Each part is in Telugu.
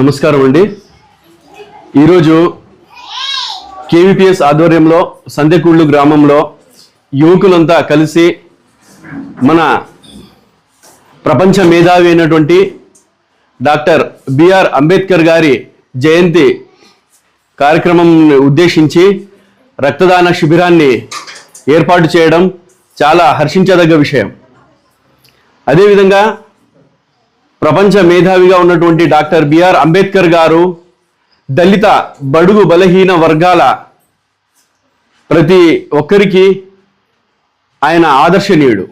నమస్కారం అండి. ఈరోజు కేవీపీఎస్ ఆధ్వర్యంలో సందెకూళ్ళు గ్రామంలో యువకులంతా కలిసి మన ప్రపంచ మేధావి అయినటువంటి డాక్టర్ బిఆర్ అంబేద్కర్ గారి జయంతి కార్యక్రమం ఉద్దేశించి రక్తదాన శిబిరాన్ని ఏర్పాటు చేయడం చాలా హర్షించదగ్గ విషయం. అదేవిధంగా ప్రపంచ మేధావిగా ఉన్నటువంటి డాక్టర్ బిఆర్ అంబేద్కర్ గారు దళిత బడుగు బలహీన వర్గాల ప్రతి ఒక్కరికి ఆయన ఆదర్శనీయుడు.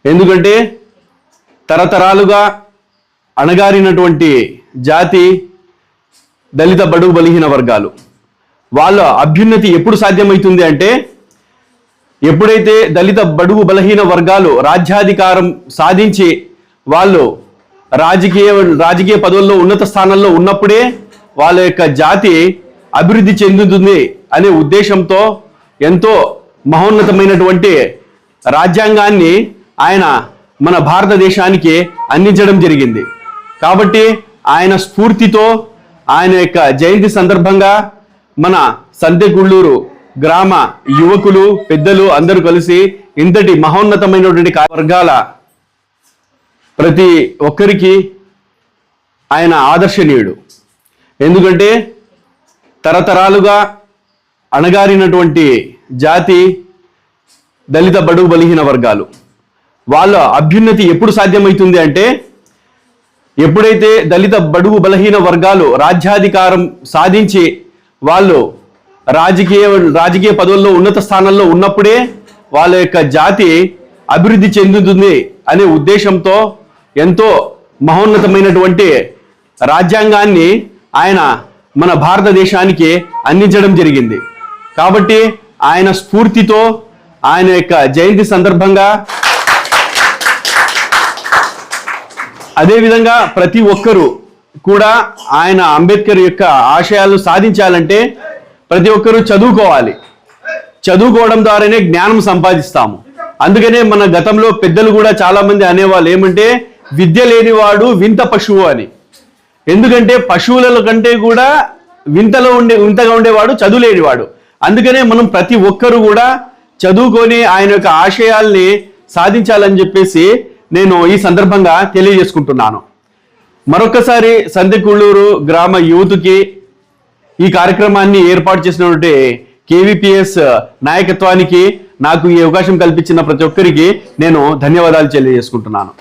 ఎందుకంటే తరతరాలుగా అణగారినటువంటి జాతి దళిత బడుగు బలహీన వర్గాలు. వాళ్ళ అభ్యున్నతి ఎప్పుడు సాధ్యమవుతుంది అంటే ఎప్పుడైతే దళిత బడుగు బలహీన వర్గాలు రాజ్యాధికారం సాధించి వాళ్ళు రాజకీయ పదవుల్లో ఉన్నత స్థానంలో ఉన్నప్పుడే వాళ్ళ యొక్క జాతి అభివృద్ధి చెందుతుంది అనే ఉద్దేశంతో ఎంతో మహోన్నతమైనటువంటి రాజ్యాంగాన్ని ఆయన మన భారతదేశానికి అందించడం జరిగింది. కాబట్టి ఆయన స్ఫూర్తితో ఆయన యొక్క జయంతి సందర్భంగా మన సంతెకూళ్ళూరు గ్రామ యువకులు పెద్దలు అందరూ కలిసి ఇంతటి మహోన్నతమైనటువంటి వర్గాల ప్రతి ఒక్కరికి ఆయన ఆదర్శనీయుడు. ఎందుకంటే తరతరాలుగా అణగారినటువంటి జాతి దళిత బడుగు బలహీన వర్గాలు. వాళ్ళ అభ్యున్నతి ఎప్పుడు సాధ్యమవుతుంది అంటే ఎప్పుడైతే దళిత బడుగు బలహీన వర్గాలు రాజ్యాధికారం సాధించి వాళ్ళు రాజకీయ పదవుల్లో ఉన్నత స్థానంలో ఉన్నప్పుడే వాళ్ళ యొక్క జాతి అభివృద్ధి చెందుతుంది అనే ఉద్దేశంతో ఎంతో మహోన్నతమైనటువంటి రాజ్యాంగాన్ని ఆయన మన భారతదేశానికి అందించడం జరిగింది. కాబట్టి ఆయన స్ఫూర్తితో ఆయన యొక్క జయంతి సందర్భంగా అదేవిధంగా ప్రతి ఒక్కరూ కూడా ఆయన అంబేద్కర్ యొక్క ఆశయాలు సాధించాలంటే ప్రతి ఒక్కరూ చదువుకోవాలి. చదువుకోవడం ద్వారానే జ్ఞానం సంపాదిస్తాము. అందుకనే మన గతంలో పెద్దలు కూడా చాలా మంది అనేవాళ్ళు ఏమంటే విద్య లేనివాడు వింత పశువు అని. ఎందుకంటే పశువుల కంటే కూడా వింతగా ఉండేవాడు చదువు లేనివాడు. అందుకనే మనం ప్రతి ఒక్కరు కూడా చదువుకొని ఆయన యొక్క ఆశయాల్ని సాధించాలని చెప్పేసి నేను ఈ సందర్భంగా తెలియజేసుకుంటున్నాను. మరొకసారి సంతెకూళ్ళూరు గ్రామ యూత్కి ఈ కార్యక్రమాన్ని ఏర్పాటు చేసినటువంటి కేవీపీఎస్ నాయకత్వానికి నాకు ఈ అవకాశం కల్పించిన ప్రతి ఒక్కరికి నేను ధన్యవాదాలు తెలియజేసుకుంటున్నాను.